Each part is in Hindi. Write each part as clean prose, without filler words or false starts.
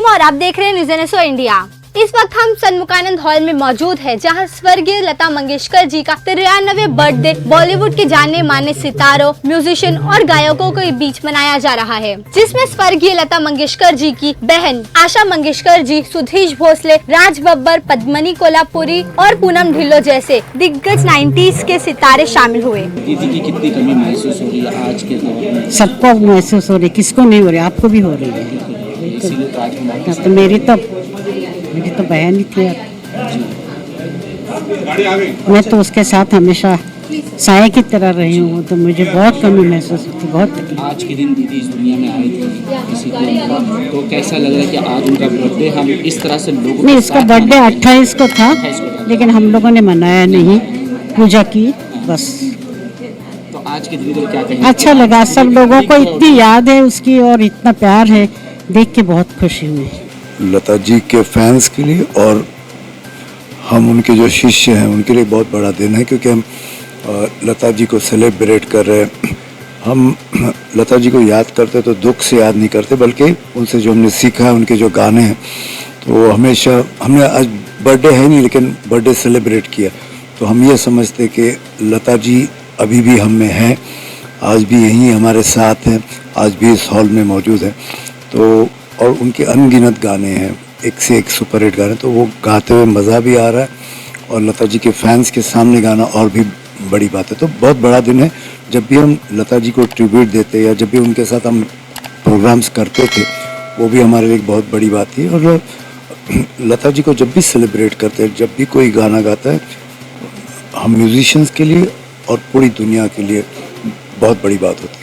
वालेकुम और आप देख रहे हैं न्यूज़ एनएसओ इंडिया। इस वक्त हम सन्मुखानंद हॉल में मौजूद हैं, जहां स्वर्गीय लता मंगेशकर जी का 93वां बर्थडे बॉलीवुड के जाने माने सितारों, म्यूजिशियन और गायकों के बीच मनाया जा रहा है, जिसमें स्वर्गीय लता मंगेशकर जी की बहन आशा मंगेशकर जी, सुधीश भोसले, राज बब्बर, पद्मनी कोल्हापुरी और पूनम ढिल्लों जैसे दिग्गज 90s के सितारे शामिल हुए। दीदी की कितनी कमी महसूस हो रही है आज के दौर में? सबको महसूस हो रही है, किसको नहीं हो रही, आपको भी हो रही है। इसीलिए तो आज हम तो मेरी तो बहन ही थी। मैं तो उसके साथ हमेशा साये की तरह रही हूँ, तो मुझे बहुत कमी महसूस होती, बहुत तकलीफ। आज के दिन दीदी इस दुनिया में आई थी किसी दिन, तो कैसा लग रहा है कि आज उनका बर्थडे हम इस तरह से लोगों नहीं, इसका बर्थडे 28 को था, लेकिन हम लोगों ने मनाया नहीं, पूजा की बस। तो आज के दिन क्या कहेंगे? अच्छा लगा, सब लोगों को इतनी याद है उसकी और इतना प्यार है, देख के बहुत खुशी हुई। लता जी के फैंस के लिए और हम उनके जो शिष्य हैं उनके लिए बहुत बड़ा दिन है, क्योंकि हम लता जी को सेलिब्रेट कर रहे हैं। हम लता जी को याद करते तो दुख से याद नहीं करते, बल्कि उनसे जो हमने सीखा है, उनके जो गाने हैं, तो हमेशा हमने आज बर्थडे है नहीं लेकिन बर्थडे सेलिब्रेट किया, तो हम ये समझते कि लता जी अभी भी हम में हैं, आज भी यहीं हमारे साथ हैं, आज भी इस हॉल में मौजूद हैं। तो और उनके अनगिनत गाने हैं, एक से एक सुपरहिट गाने, तो वो गाते हुए मज़ा भी आ रहा है, और लता जी के फैंस के सामने गाना और भी बड़ी बात है। तो बहुत बड़ा दिन है। जब भी हम लता जी को ट्रिब्यूट देते या जब भी उनके साथ हम प्रोग्राम्स करते थे, वो भी हमारे लिए बहुत बड़ी बात थी। और लता जी को जब भी सेलिब्रेट करते हैं, जब भी कोई गाना गाता है, हम म्यूजिशियंस के लिए और पूरी दुनिया के लिए बहुत बड़ी बात होती है।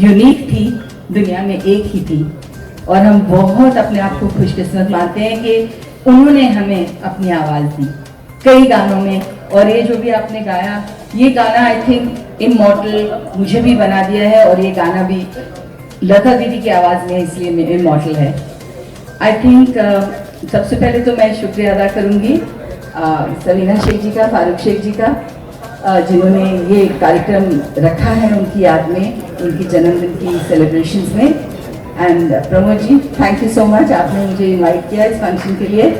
यूनिक थी, दुनिया में एक ही थी, और हम बहुत अपने आप को खुशकिस्मत मानते हैं कि उन्होंने हमें अपनी आवाज़ दी कई गानों में। और ये जो भी आपने गाया, ये गाना आई थिंक इमॉर्टल मुझे भी बना दिया है, और ये गाना भी लता दीदी की आवाज़ में, इसलिए इमॉर्टल है। आई थिंक सबसे पहले तो मैं शुक्रिया अदा करूँगी सवीना शेख जी का, फारूक शेख जी का, जिन्होंने ये कार्यक्रम रखा है उनकी याद में, उनकी जन्मदिन की सेलिब्रेशंस में। And Pramod ji, thank you so much, आपने मुझे इनवाइट किया इस फंक्शन के लिए।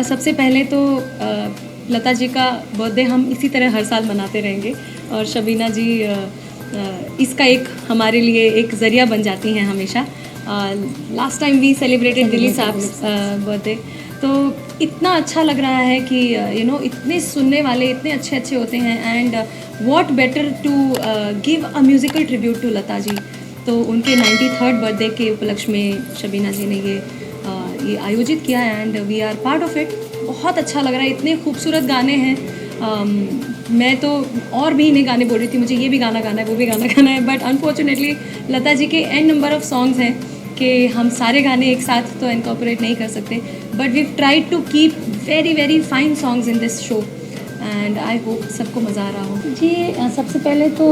सबसे पहले तो लता जी का बर्थडे हम इसी तरह हर साल मनाते रहेंगे, और शबीना जी इसका एक हमारे लिए एक ज़रिया बन जाती हैं हमेशा। Last time we celebrated Delhi साहब बर्थडे, तो इतना अच्छा लग रहा है कि इतने सुनने वाले इतने अच्छे अच्छे होते हैं, and what better to give a musical tribute to Lata ji. तो उनके 93rd बर्थडे के उपलक्ष्य में शबीना जी ने ये आयोजित किया है, and we are part of it. बहुत अच्छा लग रहा है, इतने खूबसूरत गाने हैं। मैं तो और भी इन्हें गाने बोल रही थी, मुझे ये भी गाना गाना है, वो भी गाना गाना है, बट अनफॉर्चुनेटली लता जी के एन नंबर ऑफ़ सॉन्ग्स हैं कि हम सारे गाने एक साथ तो इनकॉर्पोरेट नहीं कर सकते, but we try to keep very very fine songs in this show and I hope सबको मज़ा आ रहा हो। जी सबसे पहले तो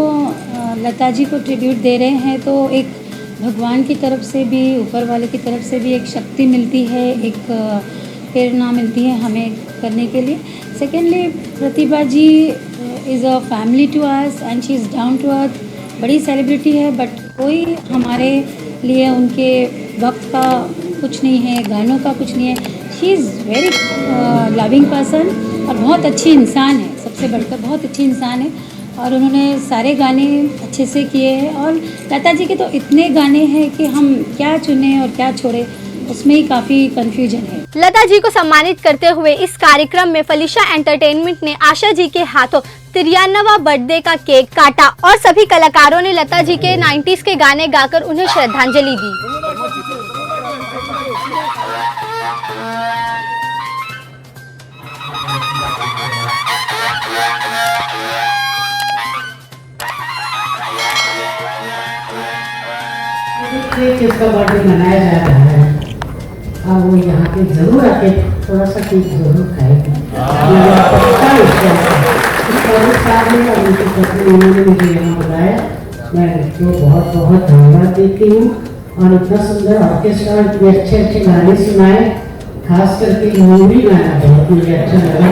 लता जी को ट्रिब्यूट दे रहे हैं, तो एक भगवान की तरफ से भी, ऊपर वाले की तरफ से भी एक शक्ति मिलती है, एक प्रेरणा मिलती है हमें करने के लिए। Secondly Pratibha ji is a family to us and she is down to earth, बड़ी सेलिब्रिटी है बट कोई हमारे लिए उनके वक्त का कुछ नहीं है, गानों का कुछ नहीं है। She is very loving person और बहुत अच्छी इंसान है, सबसे बढ़कर बहुत अच्छी इंसान है और उन्होंने सारे गाने अच्छे से किए हैं। और लता जी के तो इतने गाने हैं कि हम क्या चुनें और क्या छोड़ें, उसमें ही काफ़ी कन्फ्यूजन है। लता जी को सम्मानित करते हुए इस कार्यक्रम में फलिशा एंटरटेनमेंट ने आशा जी के हाथों 93वां बर्थडे का केक काटा और सभी कलाकारों ने लता जी के 90s के गाने गाकर उन्हें श्रद्धांजलि दी। किसका बर्थडे मनाया जा रहा है, अब वो यहाँ पे जरूर आके थोड़ा सा केक जरूर खाएगी। उन्होंने मुझे यहाँ बुलाया, मैं उनको बहुत बहुत धन्यवाद देती हूँ और इतना सुंदर ऑर्केस्ट्रा, इतने अच्छे अच्छे गाने सुनाए, खास करके मूवी गाना बहुत मुझे अच्छा लगा।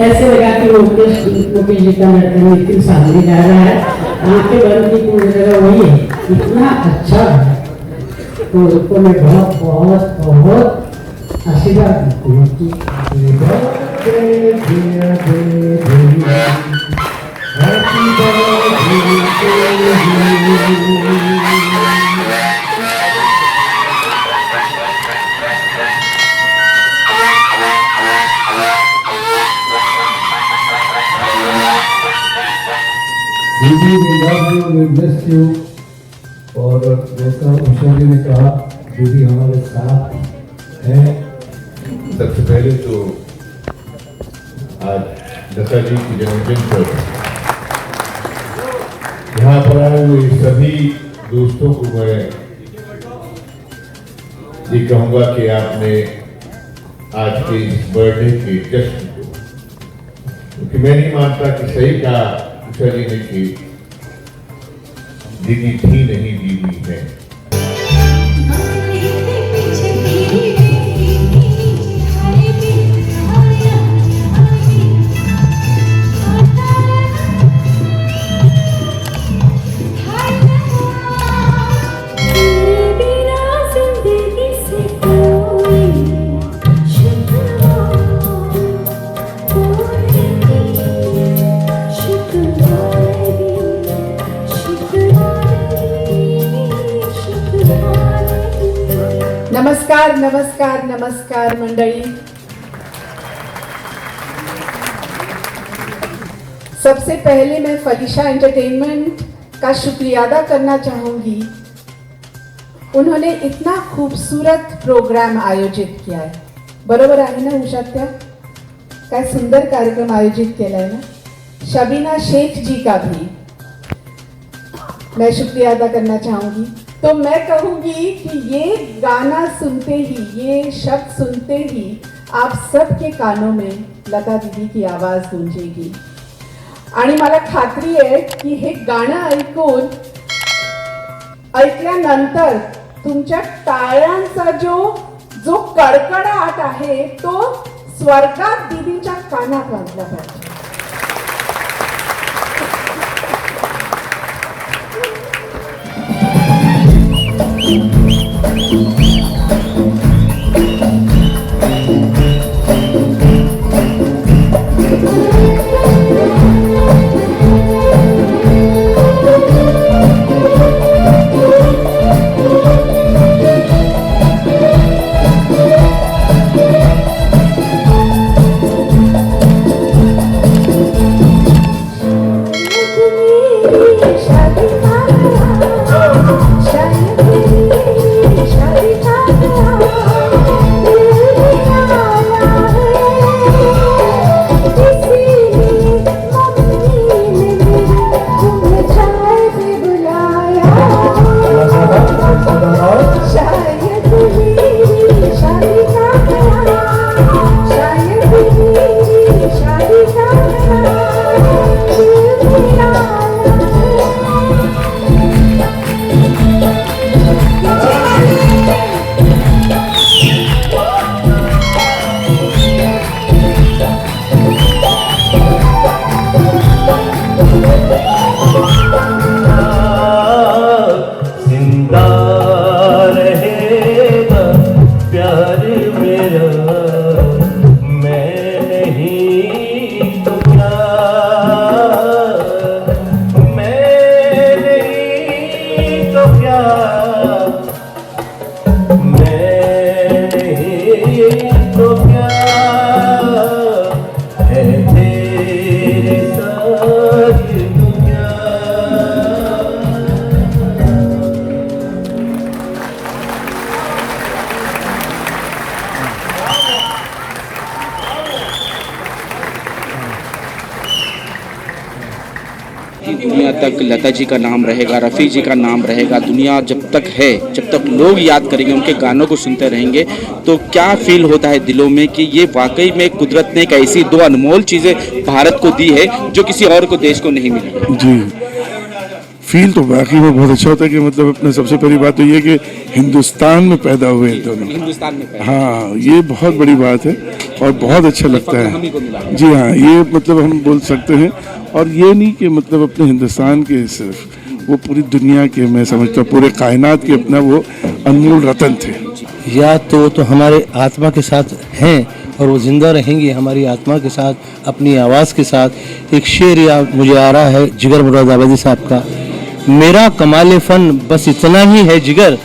ऐसे लगा कि मुकेश जी का लड़का नितिन सामने गा रहा है, आंखें बंद की पूरी जगह वही है, इतना अच्छा है। तो उनको मैं बहुत बहुत बहुत आशीर्वाद देती हूँ कि दीदी we love you, we miss you। और जैसा उषा जी ने कहा, दीदी हमारे साथ है। सबसे पहले तो आज लता जी की जन्मदिन पर यहाँ पर आए हुए सभी दोस्तों को मैं ये कहूँगा कि आपने आज के इस बर्थडे के जश्न को, क्योंकि मैं नहीं मानता कि सही कहा उषा जी ने कि दीदी थी नहीं दीदी है। नमस्कार नमस्कार नमस्कार मंडळी, सबसे पहले मैं फलिशा एंटरटेनमेंट का शुक्रिया अदा करना चाहूंगी। उन्होंने इतना खूबसूरत प्रोग्राम आयोजित किया है, बरोबर आहे ना उषात्या? काय सुंदर कार्यक्रम आयोजित केला है ना। शबीना शेख जी का भी मैं शुक्रिया अदा करना चाहूंगी। तो मैं कहूंगी कि ये गाना सुनते ही, ये शब्द सुनते ही आप सबके कानों में लता दीदी की आवाज गूंजेगी आणि मला खात्री आहे की हे गाणं ऐकल्यानंतर तुमच्या टाळ्यांचा जो कडकडाट आहे तो स्वर्गात दीदींच्या कानात वाजला पाहिजे। तक लता जी का नाम रहेगा, रफ़ी जी का नाम रहेगा, दुनिया जब तक है, जब तक लोग याद करेंगे, उनके गानों को सुनते रहेंगे, तो क्या फील होता है दिलों में कि ये वाकई में कुदरत ने एक ऐसी दो अनमोल चीज़ें भारत को दी है जो किसी और को देश को नहीं मिली। जी, फील तो वाकई में बहुत अच्छा होता है कि मतलब अपने सबसे पहली बात तो ये कि हिंदुस्तान में पैदा हुए हैं दोनों। हिंदुस्तान में पैदा। हाँ, ये बहुत बड़ी बात है और बहुत अच्छा लगता हम ही को मिला। है। जी हाँ, ये मतलब हम बोल सकते हैं, और ये नहीं कि मतलब अपने हिंदुस्तान के सिर्फ, वो पूरी दुनिया के, मैं समझता हूँ पूरे कायनात के अपना वो अनमोल रतन थे। या तो हमारे आत्मा के साथ हैं और वो जिंदा रहेंगे हमारी आत्मा के साथ, अपनी आवाज़ के साथ। एक शेर याद मुझे आ रहा है जिगर मुरादाबादी साहब का, मेरा कमाल फन बस इतना ही है जिगर,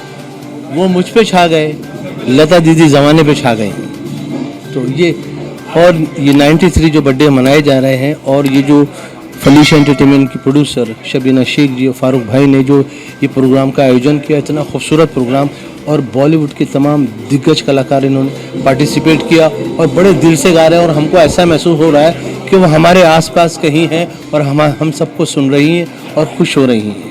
वो मुझ पे छा गए, लता दीदी ज़माने पे छा गई। तो ये, और ये 93 जो बर्थडे मनाए जा रहे हैं, और ये जो फलीशा एंटरटेनमेंट की प्रोड्यूसर शबीना शेख जी और फारूक भाई ने जो ये प्रोग्राम का आयोजन किया, इतना खूबसूरत प्रोग्राम, और बॉलीवुड के तमाम दिग्गज कलाकार इन्होंने पार्टिसिपेट किया और बड़े दिल से गा रहे हैं, और हमको ऐसा महसूस हो रहा है कि वो हमारे आसपास कहीं हैं और हम सबको सुन रही हैं और खुश हो रही हैं।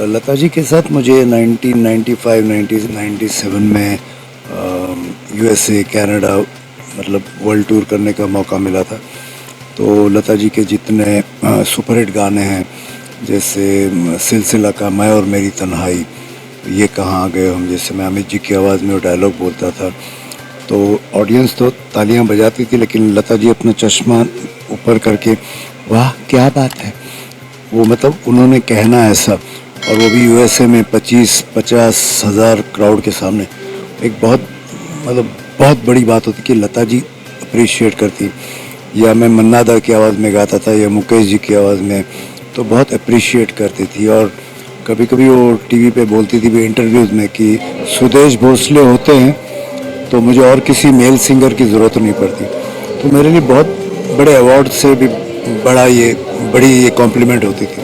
लता जी के साथ मुझे 1995, 97 में USA, कनाडा मतलब वर्ल्ड टूर करने का मौका मिला था। तो लता जी के जितने सुपरहिट गाने हैं, जैसे सिलसिला का मैं और मेरी तन्हाई, ये कहाँ गए हम, जैसे मैं अमित जी की आवाज़ में वो डायलॉग बोलता था, तो ऑडियंस तो तालियां बजाती थी, लेकिन लता जी अपना चश्मा ऊपर करके वाह क्या बात है, वो मतलब उन्होंने कहना ऐसा, और वो भी USA में 25-50 हज़ार क्राउड के सामने, एक बहुत मतलब बहुत बड़ी बात होती कि लता जी अप्रिशिएट करती। या मैं मन्ना दा की आवाज़ में गाता था या मुकेश जी की आवाज़ में, तो बहुत अप्रिशिएट करती थी। और कभी कभी वो टीवी पे बोलती थी भी इंटरव्यूज़ में कि सुदेश भोसले होते हैं तो मुझे और किसी मेल सिंगर की ज़रूरत नहीं पड़ती। तो मेरे लिए बहुत बड़े अवार्ड से भी बड़ी ये कॉम्प्लीमेंट होती थी।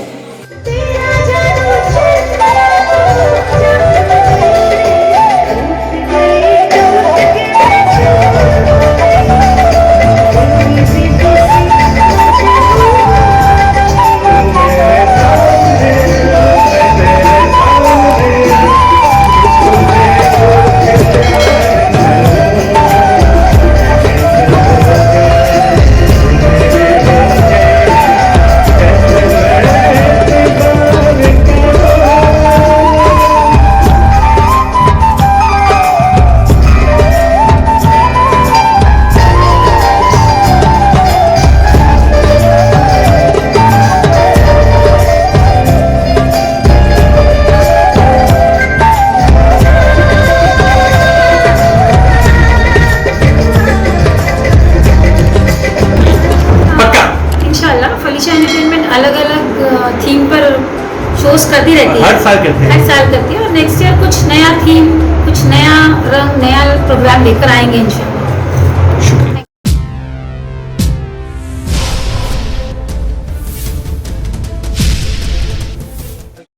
अलग अलग थीम पर शोज करती रहती है, हर साल करती है और नेक्स्ट ईयर कुछ नया थीम, कुछ नया रंग, नया प्रोग्राम लेकर आएंगे इंशाल्लाह।